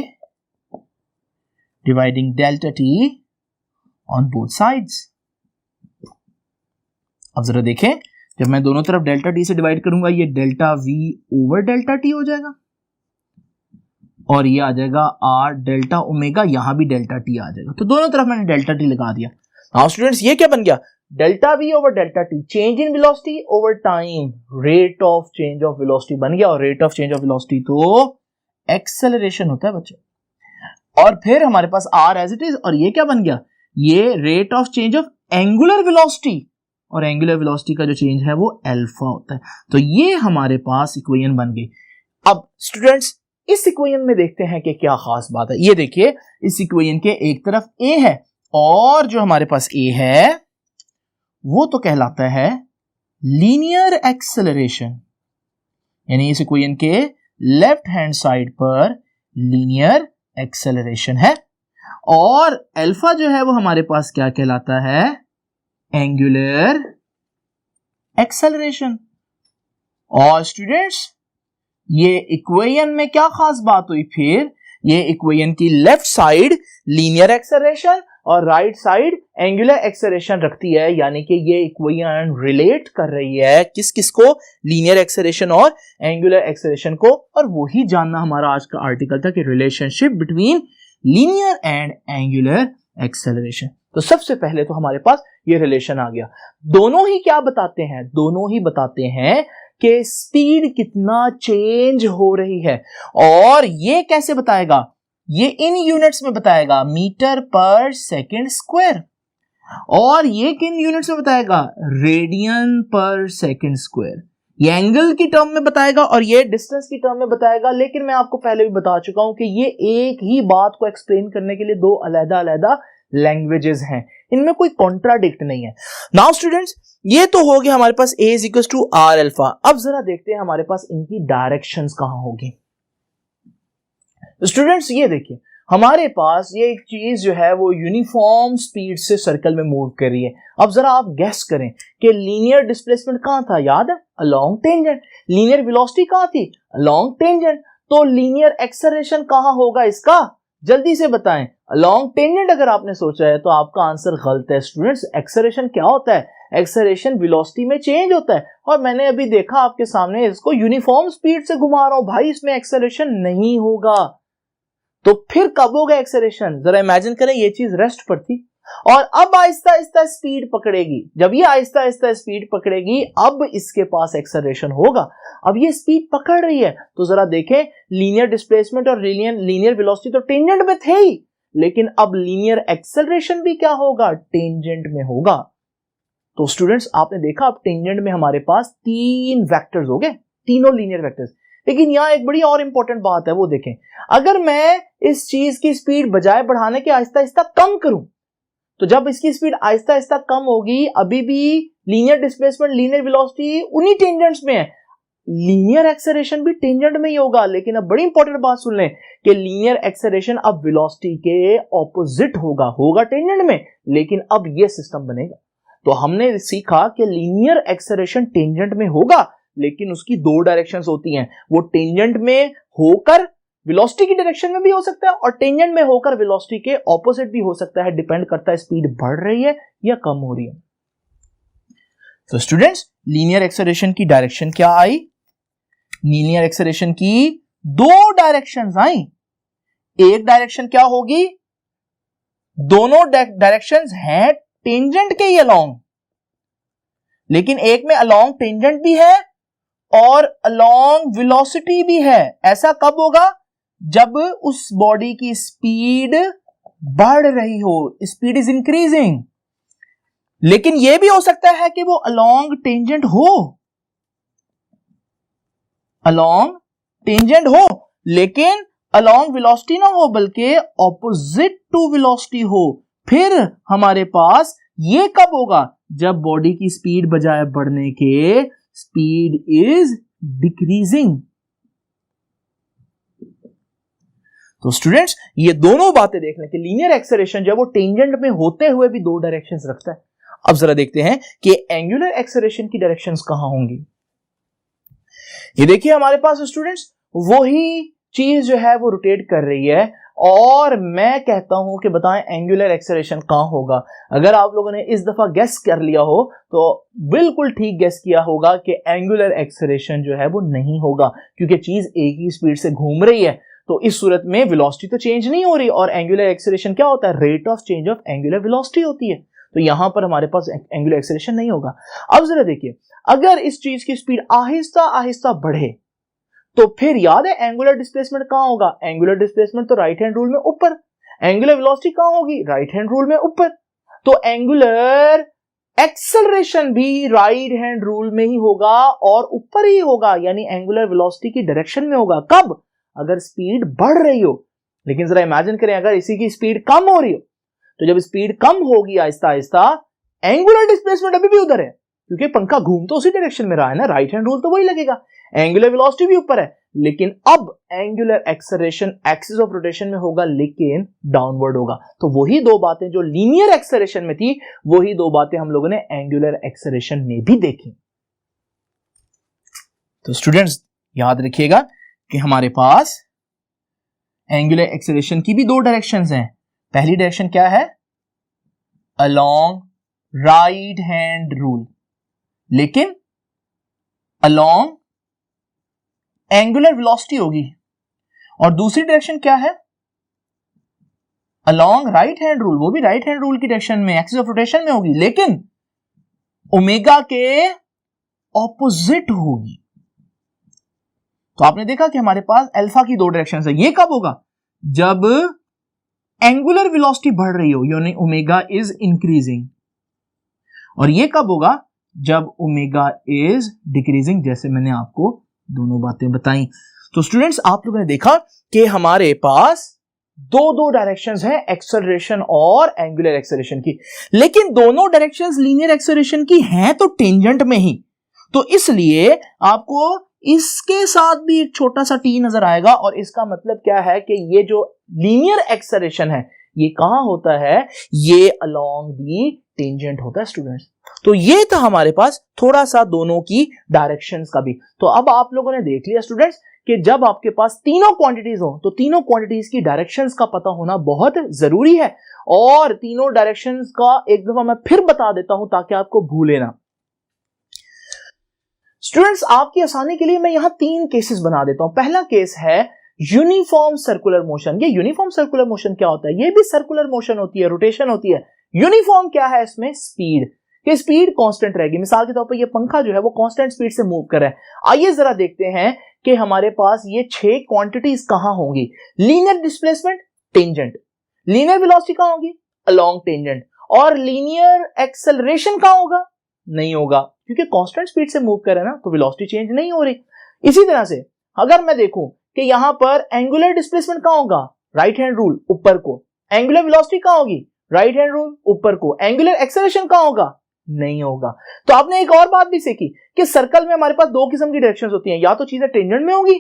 Speaker 1: dividing delta T on both sides. अब जरा देखें, जब मैं दोनों तरफ डेल्टा टी से डिवाइड करूंगा ये delta we over delta T हो जाएगा और ये आ जाएगा आर डेल्टा ओमेगा, यहां भी डेल्टा टी आ जाएगा। तो दोनों तरफ मैंने डेल्टा टी लगा दिया। नाउ स्टूडेंट्स ये क्या बन गया, delta we over delta T, change in velocity over time, rate of change of velocity बन गया। और rate of change of velocity तो एक्सेलरेशन होता है बच्चे। और फिर हमारे पास आर एज इट इज, और ये क्या बन गया, ये rate of change of angular velocity, और एंगुलर वेलोसिटी का जो चेंज है वो अल्फा होता है। तो ये हमारे पास इक्वेशन बन गई। अब स्टूडेंट्स इस इक्वेशन में देखते हैं कि क्या खास बात है। ये देखिए, इस इक्वेशन के एक तरफ ए है और जो हमारे पास ए है वो तो कहलाता है लीनियर एक्सेलरेशन, यानी इस इक्वेशन के लेफ्ट हैंड साइड पर लीनियर एक्सेलरेशन है, और अल्फा जो है वो हमारे पास क्या कहलाता है, एंगुलर एक्सेलरेशन। और स्टूडेंट्स ये इक्वेशन में क्या खास बात हुई, फिर ये इक्वेशन की लेफ्ट साइड लीनियर एक्सेलरेशन और राइट साइड एंगुलर एक्सेलरेशन रखती है, यानी कि ये इक्वेशन रिलेट कर रही है किस किस को, लीनियर एक्सेलरेशन और एंगुलर एक्सेलरेशन को। और वही जानना हमारा आज का आर्टिकल था कि relationship between linear and angular acceleration. तो सबसे पहले तो हमारे पास ये रिलेशन आ गया। दोनों ही क्या बताते हैं, दोनों ही बताते हैं कि स्पीड कितना चेंज हो रही है। और ये कैसे बताएगा, ये इन यूनिट्स में बताएगा, मीटर पर सेकंड स्क्वायर, और ये किन यूनिट्स में बताएगा, रेडियन पर सेकंड स्क्वायर। ये एंगल की टर्म में बताएगा और ये डिस्टेंस की टर्म में बताएगा। लेकिन मैं आपको पहले भी बता चुका हूं कि ये एक ही बात को एक्सप्लेन करने के लिए दो अलग-अलग लैंग्वेजेस हैं, इनमें कोई कॉन्ट्राडिक्ट नहीं है। नाउ स्टूडेंट्स ये तो हो गया हमारे पास A is equal to r alpha. अब जरा देखते हैं हमारे पास इनकी डायरेक्शंस कहां होगी। स्टूडेंट्स ये देखिए, हमारे पास ये एक चीज जो है वो यूनिफॉर्म स्पीड से सर्कल में मूव कर रही है। अब जरा आप गेस करें कि लीनियर डिस्प्लेसमेंट कहां था, याद है, अलोंग टेंजेंट। लीनियर वेलोसिटी कहां थी, अलोंग टेंजेंट। तो लीनियर एक्सेलरेशन कहां होगा इसका, जल्दी से बताएं। अलोंग टेंजेंट अगर आपने सोचा है तो आपका आंसर गलत है स्टूडेंट्स। एक्सेलरेशन क्या होता है, एक्सेलरेशन वेलोसिटी में चेंज होता है, और मैंने अभी देखा आपके सामने इसको यूनिफॉर्म स्पीड से घुमा रहा हूं भाई, इसमें एक्सेलरेशन नहीं होगा। तो फिर कब होगा एक्सेलरेशन, जरा इमेजिन करें ये चीज रेस्ट पर थी और अब आहिस्ता आहिस्ता स्पीड पकड़ेगी। जब ये आहिस्ता आहिस्ता स्पीड पकड़ेगी अब इसके पास एक्सेलरेशन होगा। अब ये स्पीड पकड़ रही है तो जरा देखें, लीनियर डिस्प्लेसमेंट और लीनियर वेलोसिटी तो टेंजेंट में थे ही, लेकिन अब लीनियर एक्सेलरेशन भी क्या होगा, टेंजेंट में होगा। तो स्टूडेंट्स आपने देखा अब टेंजेंट में हमारे पास तीन वेक्टर्स हो गए, तीनों लीनियर वेक्टर्स। लेकिन यहां एक बड़ी और इंपॉर्टेंट बात है, वो देखें, अगर मैं इस चीज की स्पीड बजाय बढ़ाने के आहिस्ता आहिस्ता कम करूं, तो जब इसकी स्पीड आहिस्ता आहिस्ता कम होगी अभी भी लीनियर डिस्प्लेसमेंट लीनियर वेलोसिटी उन्हीं टेंजेंट्स में है, लीनियर एक्सेलरेशन भी टेंजेंट में ही होगा। लेकिन अब बड़ी इंपॉर्टेंट बात सुन लें कि लीनियर एक्सेलरेशन अब वेलोसिटी के ऑपोजिट होगा टेंजेंट में, लेकिन अब यह सिस्टम बनेगा। तो हमने सीखा कि लीनियर एक्सेलरेशन टेंजेंट में होगा, लेकिन उसकी दो डायरेक्शंस होती हैं, वो टेंजेंट में होकर वेलोसिटी की डायरेक्शन में भी हो सकता है और टेंजेंट में होकर वेलोसिटी के ऑपोजिट भी हो सकता है, डिपेंड करता है स्पीड बढ़ रही है या कम हो रही है। तो स्टूडेंट्स लीनियर एक्सेलरेशन की डायरेक्शन क्या आई, लीनियर एक्सेलरेशन की दो डायरेक्शंस आई। एक डायरेक्शन क्या होगी, दोनों डायरेक्शंस हैं टेंजेंट के ही अलोंग, लेकिन एक में अलोंग टेंजेंट भी है और अलोंग वेलोसिटी भी है। ऐसा कब होगा, जब उस बॉडी की स्पीड बढ़ रही हो, स्पीड इज इंक्रीजिंग। लेकिन यह भी हो सकता है कि वो अलोंग टेंजेंट हो, अलोंग टेंजेंट हो लेकिन अलोंग वेलोसिटी ना हो, बल्कि ऑपोजिट टू वेलोसिटी हो। फिर हमारे पास ये कब होगा, जब बॉडी की स्पीड बजाय बढ़ने के स्पीड इज डिक्रीजिंग। तो स्टूडेंट्स ये दोनों बातें देख लें कि लीनियर एक्सेलरेशन जब वो टेंजेंट में होते हुए भी दो डायरेक्शंस रखता है। अब जरा देखते हैं कि एंगुलर एक्सेलरेशन की डायरेक्शंस कहां होंगी। ये देखिए हमारे पास स्टूडेंट्स वही चीज जो है वो रोटेट कर रही है और मैं कहता हूं कि बताएं एंगुलर एक्सेलरेशन कहां होगा। अगर आप लोगों ने इस दफा गेस कर लिया हो तो बिल्कुल ठीक गेस किया होगा कि एंगुलर एक्सेलरेशन जो है वो नहीं होगा, क्योंकि चीज एक ही स्पीड से घूम रही है। तो इस सूरत में वेलोसिटी तो चेंज नहीं हो रही और एंगुलर एक्सेलरेशन क्या होता है, rate of change of angular velocity होती है। तो यहां पर हमारे पास एंगुलर एक्सेलरेशन नहीं होगा। अब जरा देखिए अगर इस चीज की स्पीड आहिस्ता आहिस्ता बढ़े तो फिर याद है एंगुलर डिस्प्लेसमेंट कहां होगा, एंगुलर डिस्प्लेसमेंट तो राइट हैंड रूल में ऊपर, एंगुलर वेलोसिटी कहां होगी, राइट हैंड रूल में ऊपर। तो एंगुलर एक्सेलरेशन भी राइट हैंड रूल में ही होगा और ऊपर ही होगा, यानी एंगुलर वेलोसिटी की डायरेक्शन में होगा। कब, अगर स्पीड बढ़ रही हो। लेकिन जरा इमेजिन करें अगर इसी की स्पीड कम हो रही हो, तो जब स्पीड कम होगी आहिस्ता आहिस्ता, एंगुलर डिस्प्लेसमेंट अभी भी उधर है क्योंकि पंखा घूम तो उसी डायरेक्शन में रहा है ना, राइट हैंड रूल तो वही लगेगा, एंगुलर वेलोसिटी भी ऊपर है। लेकिन अब angular acceleration axis of rotation में होगा लेकिन डाउनवर्ड होगा। तो वही दो बातें जो लीनियर एक्सेलरेशन में थी वही दो बातें हम लोगों ने एंगुलर एक्सेलरेशन में भी देखी। तो स्टूडेंट्स याद रखिएगा कि हमारे पास एंगुलर एक्सेलरेशन की भी दो डायरेक्शंस हैं। पहली डायरेक्शन क्या है, अलोंग राइट हैंड रूल, लेकिन अलोंग एंगुलर वेलोसिटी होगी। और दूसरी डायरेक्शन क्या है, अलोंग राइट हैंड रूल, वो भी राइट हैंड रूल की डायरेक्शन में एक्सिस ऑफ रोटेशन में होगी लेकिन ओमेगा के ऑपोजिट होगी। तो आपने देखा कि हमारे पास अल्फा की दो डायरेक्शंस है। ये कब होगा, जब एंगुलर वेलोसिटी बढ़ रही हो यानी ओमेगा इज इंक्रीजिंग, और ये कब होगा, जब ओमेगा इज डिक्रीजिंग, जैसे मैंने आपको दोनों बातें बताई। तो स्टूडेंट्स आप लोगों ने देखा कि हमारे पास दो दो डायरेक्शंस हैं एक्सेलरेशन और एंगुलर एक्सेलरेशन की, लेकिन दोनों डायरेक्शंस लीनियर एक्सेलरेशन की हैं तो टेंजेंट में ही। तो इसलिए आपको इसके साथ भी एक छोटा सा टी नजर आएगा और इसका मतलब क्या है कि ये जो लीनियर एक्सेलरेशन है ये कहां होता है, ये अलोंग दी टेंजेंट होता है स्टूडेंट्स। तो ये था हमारे पास थोड़ा सा दोनों की डायरेक्शंस का भी। तो अब आप लोगों ने देख लिया स्टूडेंट्स कि जब आपके पास तीनों क्वांटिटीज हो तो तीनों क्वांटिटीज की डायरेक्शंस का पता होना बहुत जरूरी है। और तीनों डायरेक्शंस का एक दफा मैं फिर बता देता हूं ताकि आपको भूले ना। स्टूडेंट्स आपकी आसानी के लिए मैं यहां तीन केसेस बना देता हूं। पहला केस है यूनिफॉर्म सर्कुलर मोशन। ये यूनिफॉर्म सर्कुलर मोशन क्या होता है, ये भी सर्कुलर मोशन होती है, रोटेशन होती है। यूनिफॉर्म क्या है, इसमें स्पीड, कि स्पीड कांस्टेंट रहेगी। मिसाल के तौर पर ये पंखा जो है वो कांस्टेंट स्पीड से मूव कर रहा है। आइए जरा देखते हैं कि हमारे पास ये 6 क्वांटिटीज कहां होंगी। Linear displacement tangent, linear velocity कहां होगी, अलोंग टेंजेंट, और लीनियर एक्सेलरेशन कहां होगा, नहीं होगा क्योंकि कांस्टेंट स्पीड से मूव कर रहा है ना, तो वेलोसिटी चेंज नहीं हो रही। इसी तरह से अगर मैं देखूं कि यहां पर एंगुलर डिस्प्लेसमेंट कहां होगा, राइट हैंड रूल ऊपर को, एंगुलर वेलोसिटी कहां होगी, राइट हैंड रूल ऊपर को, एंगुलर एक्सेलरेशन कहां होगा, नहीं होगा। तो आपने एक और बात भी सीखी कि सर्कल में हमारे पास दो किस्म की डायरेक्शंस होती हैं, या तो चीजें टेंजेंट में होंगी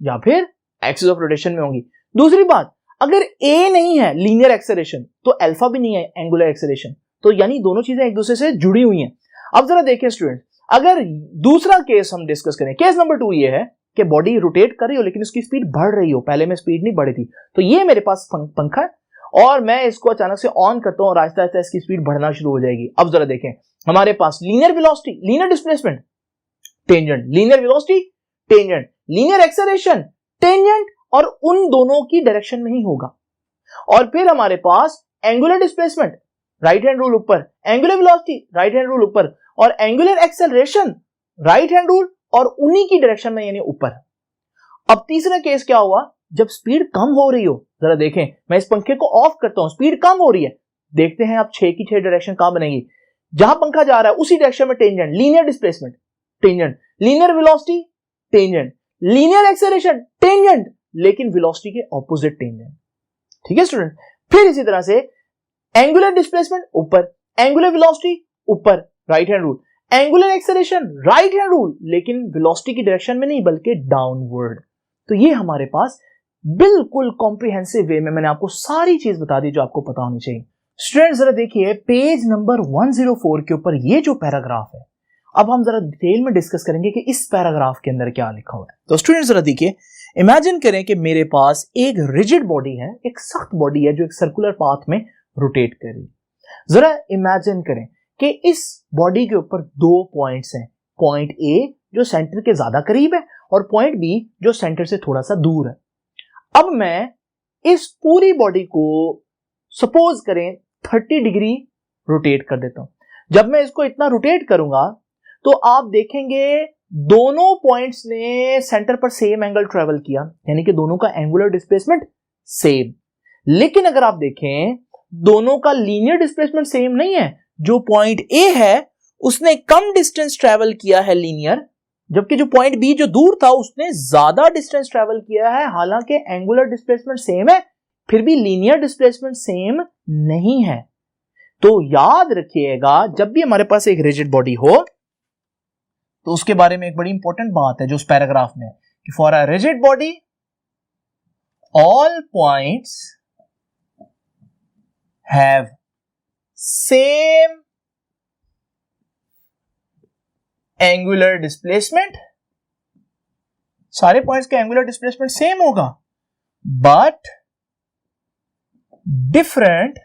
Speaker 1: या फिर एक्सिस ऑफ रोटेशन में होंगी। दूसरी बात, अगर ए नहीं है लीनियर एक्सेलरेशन तो अल्फा भी नहीं है एंगुलर एक्सेलरेशन, तो यानी दोनों चीजें एक दूसरे से जुड़ी हुई हैं। अब जरा देखिए स्टूडेंट, अगर दूसरा केस हम डिस्कस करें, केस नंबर 2 ये है कि बॉडी रोटेट कर रही हो लेकिन उसकी स्पीड बढ़ रही हो, पहले में स्पीड नहीं बढ़ी थी। तो ये मेरे पास पंखा है और मैं इसको अचानक से ऑन करता हूं और आहिस्ता आहिस्ता इसकी स्पीड बढ़ना शुरू हो जाएगी। अब जरा देखें, हमारे पास linear velocity, linear displacement tangent, linear velocity tangent, linear acceleration tangent, और उन दोनों की डायरेक्शन में ही होगा। और फिर हमारे पास angular displacement right hand rule ऊपर, angular velocity right hand rule ऊपर, और angular acceleration right hand rule और उन्हीं की डायरेक्शन में यानी ऊपर। अब तीसरा केस क्या हुआ, जब स्पीड कम हो रही हो। जरा देखें, मैं इस पंखे को ऑफ करता हूं, स्पीड कम हो रही है, देखते हैं अब 6 की 6 डायरेक्शन कहां बनेगी। जहां पंखा जा रहा है उसी डायरेक्शन में tangent, linear displacement tangent, linear velocity tangent, linear acceleration tangent, लेकिन वेलोसिटी के ऑपोजिट टेंजेंट। ठीक है स्टूडेंट। फिर इसी तरह से एंगुलर डिस्प्लेसमेंट ऊपर, एंगुलर वेलोसिटी ऊपर right hand rule, angular acceleration right hand rule लेकिन वेलोसिटी की डायरेक्शन में नहीं बल्कि डाउनवर्ड। तो ये हमारे पास बिल्कुल कॉम्प्रिहेंसिव वे में मैंने आपको सारी चीज बता दी जो आपको पता होनी चाहिए। स्टूडेंट जरा देखिए पेज नंबर 104 के ऊपर ये जो पैराग्राफ है, अब हम जरा डिटेल में डिस्कस करेंगे कि इस पैराग्राफ के अंदर क्या लिखा हुआ है। तो स्टूडेंट जरा देखिए, इमेजिन करें कि मेरे पास एक रिजिड बॉडी है, एक सख्त बॉडी है जो एक सर्कुलर पाथ में रोटेट कर रही है। जरा इमेजिन करें कि इस बॉडी के ऊपर दो पॉइंट्स हैं, पॉइंट ए जो सेंटर के ज्यादा करीब है और पॉइंट बी जो सेंटर से थोड़ा सा दूर है। अब मैं इस पूरी बॉडी को सपोज करें 30 डिग्री रोटेट कर देता हूं। जब मैं इसको इतना रोटेट करूंगा तो आप देखेंगे दोनों पॉइंट्स ने सेंटर पर सेम एंगल ट्रेवल किया, यानी कि दोनों का एंगुलर डिस्प्लेसमेंट सेम। लेकिन अगर आप देखें दोनों का लीनियर डिस्प्लेसमेंट सेम नहीं है। जो पॉइंट ए है उसने कम डिस्टेंस ट्रेवल किया है लीनियर, जबकि जो पॉइंट बी जो दूर था उसने ज्यादा डिस्टेंस ट्रेवल किया है। हालांकि एंगुलर डिस्प्लेसमेंट सेम है फिर भी लीनियर डिस्प्लेसमेंट सेम नहीं है। तो याद रखिएगा जब भी हमारे पास एक रिजिड बॉडी हो तो उसके बारे में एक बड़ी इंपॉर्टेंट बात है जो उस पैराग्राफ में है कि for a rigid body all points have same angular displacement, सारे पॉइंट्स का एंगुलर डिस्प्लेसमेंट सेम होगा बट डिफरेंट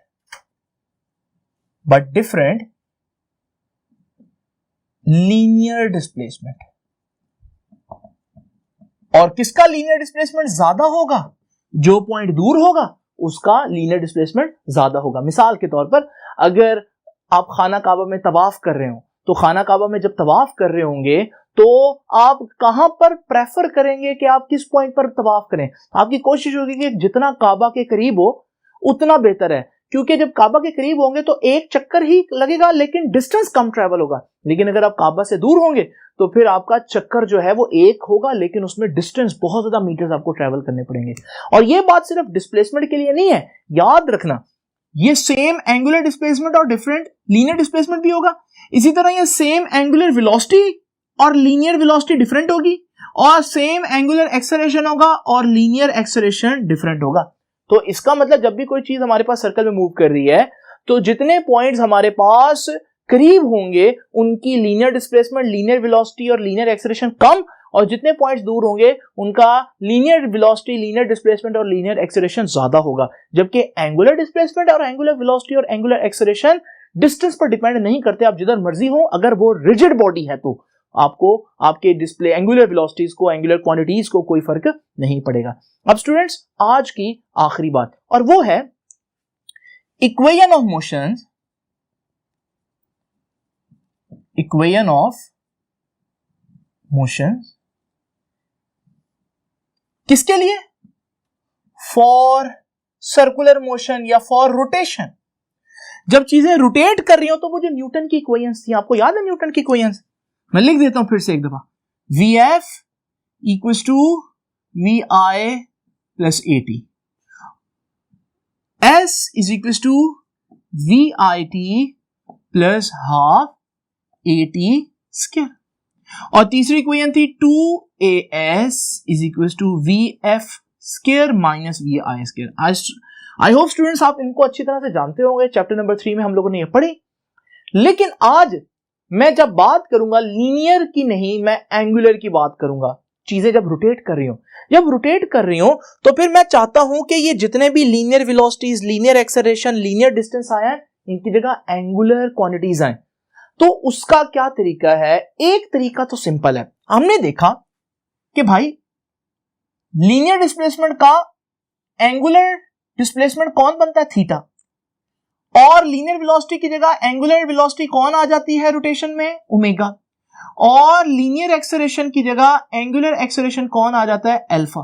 Speaker 1: लीनियर डिस्प्लेसमेंट। और किसका लीनियर डिस्प्लेसमेंट ज्यादा होगा? जो पॉइंट दूर होगा उसका लीनियर डिस्प्लेसमेंट ज्यादा होगा। मिसाल के तौर पर अगर आप खाना काबा में तवाफ कर रहे हो तो खाना काबा में जब तवाफ कर रहे होंगे तो आप कहां पर प्रेफर करेंगे कि आप किस पॉइंट पर तवाफ करें? आपकी कोशिश होगी कि जितना काबा के करीब हो उतना बेहतर है, क्योंकि जब काबा के करीब होंगे तो एक चक्कर ही लगेगा लेकिन डिस्टेंस कम ट्रेवल होगा। लेकिन अगर आप काबा से दूर होंगे तो फिर आपका चक्कर जो है वो एक होगा लेकिन उसमें डिस्टेंस बहुत ज्यादा मीटर्स आपको ट्रेवल करने पड़ेंगे। और ये बात सिर्फ डिस्प्लेसमेंट के लिए नहीं है, याद रखना ये सेम एंगुलर डिस्प्लेसमेंट और डिफरेंट लीनियर डिस्प्लेसमेंट भी होगा। इसी तरह ये सेम एंगुलर वेलोसिटी और लीनियर वेलोसिटी डिफरेंट होगी, और सेम एंगुलर एक्सेलरेशन होगा और लीनियर एक्सेलरेशन डिफरेंट होगा। तो इसका मतलब जब भी कोई चीज हमारे पास सर्कल में मूव कर रही है तो जितने पॉइंट्स हमारे पास करीब होंगे उनकी लीनियर डिस्प्लेसमेंट, लीनियर वेलोसिटी और लीनियर एक्सेलरेशन कम, और जितने पॉइंट्स दूर होंगे उनका लीनियर वेलोसिटी, लीनियर डिस्प्लेसमेंट और लीनियर एक्सेलरेशन ज्यादा होगा। जबकि एंगुलर डिस्प्लेसमेंट और एंगुलर वेलोसिटी और एंगुलर एक्सेलरेशन डिस्टेंस पर डिपेंड नहीं करते, आप जिधर मर्जी हो। अगर वो रिजिड बॉडी है तो आपको आपके डिस्प्ले एंगुलर वेलोसिटीज को, एंगुलर क्वांटिटीज को कोई फर्क नहीं पड़ेगा। अब स्टूडेंट्स आज की आखिरी बात, और वो है equation of motion. Equation of motion किसके लिए? फॉर सर्कुलर मोशन या फॉर रोटेशन। जब चीजें रोटेट कर रही हो तो वो जो न्यूटन की इक्वेशंस थी, आपको याद है न्यूटन की इक्वेशंस? मैं लिख देता हूं फिर से एक दफा। Vf equals to Vi plus AT, S is equals to VIT plus half AT square, और तीसरी इक्वेशन थी 2AS is equals to VF square minus VI square. I hope students आप इनको अच्छी तरह से जानते होंगे, चैप्टर नंबर 3 में हम लोगों ने ये पढ़ी। लेकिन आज मैं जब बात करूंगा लीनियर की नहीं, मैं एंगुलर की बात करूंगा। चीजें जब रोटेट कर रही हो तो फिर मैं चाहता हूं कि ये जितने भी linear velocities, linear acceleration, linear distance आए इनकी जगह एंगुलर क्वांटिटीज आए। तो उसका क्या तरीका है? एक तरीका तो सिंपल है। हमने देखा कि भाई लीनियर डिस्प्लेसमेंट का एंगुलर डिस्प्लेसमेंट कौन बनता है? थीटा। और लीनियर वेलोसिटी की जगह एंगुलर वेलोसिटी कौन आ जाती है रोटेशन में? ओमेगा। और लीनियर एक्सेलरेशन की जगह एंगुलर एक्सेलरेशन कौन आ जाता है? अल्फा।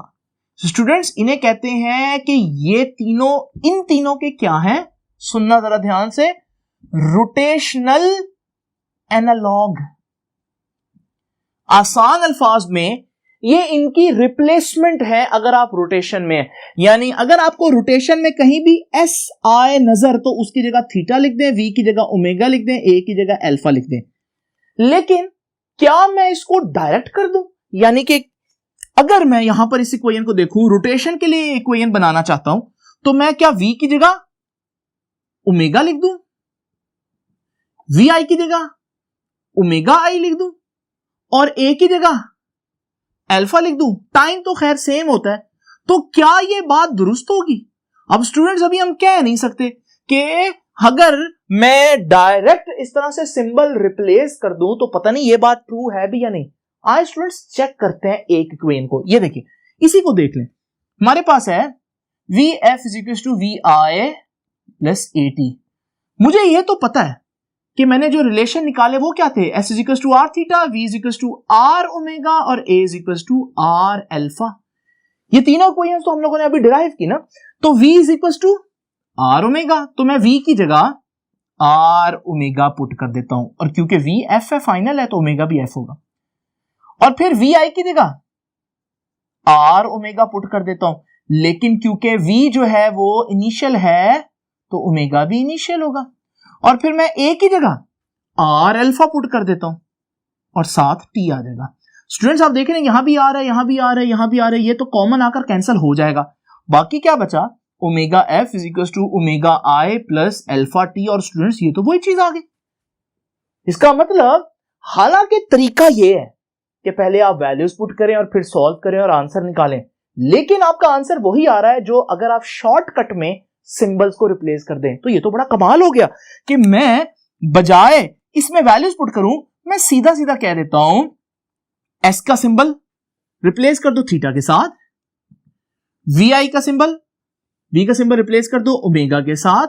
Speaker 1: स्टूडेंट्स इन्हें कहते हैं कि ये तीनों, इन तीनों के क्या हैं? सुनना जरा ध्यान से, रोटेशनल एनालॉग। आसान अल्फाज में ये इनकी रिप्लेसमेंट है अगर आप रोटेशन में, यानी अगर आपको रोटेशन में कहीं भी एस आए नजर तो उसकी जगह थीटा लिख दें, वी की जगह ओमेगा लिख दें, ए की जगह अल्फा लिख दें। लेकिन क्या मैं इसको डायरेक्ट कर दूं, यानी कि अगर मैं यहां पर इस इक्वेशन को देखूं, रोटेशन के लिए इक्वेशन बनाना चाहता हूं, तो मैं क्या v की जगह ओमेगा लिख दूं, vi की जगह ओमेगा आई लिख दूं और a की जगह अल्फा लिख दूं? टाइम तो खैर सेम होता है, तो क्या ये बात दुरुस्त होगी? अब स्टूडेंट्स अभी हम कह नहीं सकते कि अगर मैं डायरेक्ट इस तरह से सिंबल रिप्लेस कर दूं तो पता नहीं ये बात ट्रू है भी या नहीं। आज स्टूडेंट्स चेक करते हैं एक इक्वेशन को। ये देखिए, इसी को देख लें। हमारे पास है VF = VI + AT। मुझे ये तो पता है कि मैंने जो रिलेशन निकाले वो क्या थे, S = R theta, V = R omega और A = R अल्फा। ये तीनों इक्वेशंस तो हम लोगों ने अभी डिराइव की ना। तो V = R ओमेगा, तो मैं V की जगह R ओमेगा पुट कर देता हूं, और क्योंकि V F है फाइनल है तो ओमेगा भी F होगा। और फिर VI की जगह R ओमेगा पुट कर देता हूं, लेकिन क्योंकि V जो है वो इनिशियल है तो ओमेगा भी इनिशियल होगा। और फिर मैं A की जगह R अल्फा पुट कर देता हूं और साथ T आ जाएगा। स्टूडेंट्स आप देख रहे हैं, यहां भी आ रहा है, यहां भी आ रहा है, यहां भी आ रहा है, ये तो कॉमन आकर कैंसिल हो जाएगा। बाकी क्या बचा, omega F = omega I + alpha T। और स्टूडेंट्स ये तो वही चीज आ गई। इसका मतलब हालांकि तरीका ये है कि पहले आप वैल्यूज पुट करें और फिर सॉल्व करें और आंसर निकालें, लेकिन आपका आंसर वही आ रहा है जो अगर आप शॉर्टकट में सिंबल्स को रिप्लेस कर दें। तो ये तो बड़ा कमाल हो गया कि मैं बजाय इसमें वैल्यूज पुट करूं, मैं सीधा सीधा कह देता हूं S का सिंबल रिप्लेस कर दो थीटा के साथ, VI का सिंबल, V का सिंबल रिप्लेस कर दो ओमेगा के साथ,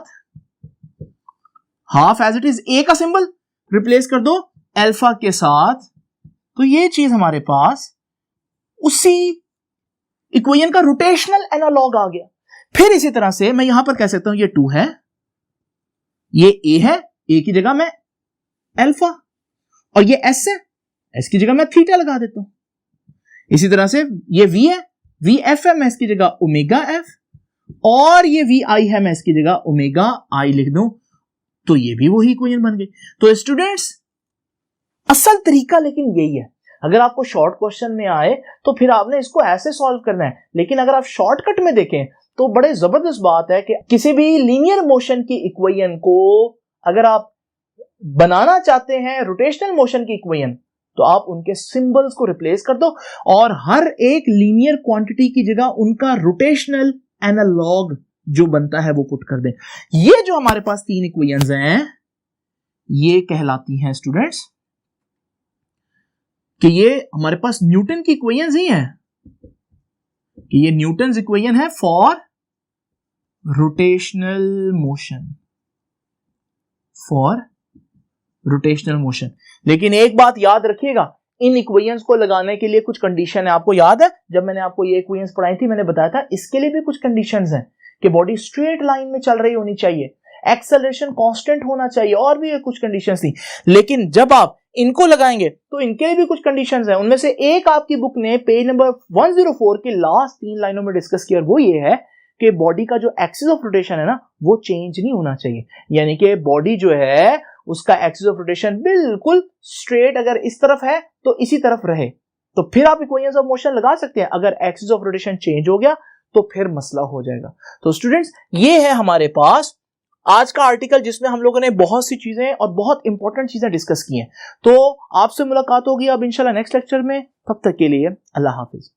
Speaker 1: half as it is A का सिंबल रिप्लेस कर दो अल्फा के साथ। तो ये चीज हमारे पास उसी इक्वेशन का रोटेशनल एनालॉग आ गया। फिर इसी तरह से मैं यहां पर कह सकता हूं ये 2 है, ये A है, A की जगह मैं अल्फा, और ये S है, S की जगह मैं थीटा लगा देता हूं। इसी तरह से ये V है, VF है, मैं इसकी जगह ओमेगा F, और ये VI है, मैं इसकी जगह ओमेगा I लिख दूं। तो ये भी वही इक्वेशन बन गई। तो स्टूडेंट्स असल तरीका लेकिन यही है। अगर आपको शॉर्ट क्वेश्चन में आए तो फिर आपने इसको ऐसे सॉल्व करना है, लेकिन अगर आप शॉर्टकट में देखें तो बड़े जबरदस्त बात है कि किसी भी लीनियर मोशन की इक्वेशन को अगर आप बनाना चाहते हैं रोटेशनल मोशन की इक्वेशन, तो आप उनके सिंबल्स को रिप्लेस कर दो और हर एक लीनियर क्वांटिटी की जगह उनका रोटेशनल एनालॉग जो बनता है वो पुट कर दें। ये जो हमारे पास 3 इक्वेशंस हैं ये कहलाती हैं स्टूडेंट्स कि ये हमारे पास न्यूटन की इक्वेशंस ही हैं, कि ये न्यूटन्स इक्वेशन है for rotational motion, for rotational motion. लेकिन एक बात याद रखिएगा, इन इक्वेशंस को लगाने के लिए कुछ कंडीशन है। आपको याद है जब मैंने आपको ये इक्वेशंस पढ़ाई थी, मैंने बताया था इसके लिए भी कुछ कंडीशंस हैं कि बॉडी स्ट्रेट लाइन में चल रही होनी चाहिए, एक्सेलरेशन कांस्टेंट होना चाहिए, और भी कुछ कंडीशंस थी। लेकिन जब आप इनको लगाएंगे तो इनके लिए भी कुछ कंडीशंस हैं। उनमें से एक आपकी बुक ने पेज नंबर 104 की लास्ट 3 लाइनों में डिस्कस किया, वो ये है कि बॉडी का जो एक्सिस ऑफ रोटेशन है ना वो चेंज नहीं होना चाहिए। यानी कि बॉडी जो है उसका एक्सिस ऑफ रोटेशन बिल्कुल स्ट्रेट, अगर इस तरफ है तो इसी तरफ रहे, तो फिर आप इक्वेशंस ऑफ मोशन लगा सकते हैं। अगर एक्सिस ऑफ रोटेशन चेंज हो गया तो फिर मसला हो जाएगा। तो स्टूडेंट्स ये है हमारे पास आज का आर्टिकल जिसमें हम लोगों ने बहुत सी चीजें और बहुत इंपॉर्टेंट चीजें डिस्कस की हैं। तो आपसे मुलाकात होगी अब इंशाल्लाह नेक्स्ट लेक्चर में। तब तक के लिए अल्लाह हाफिज।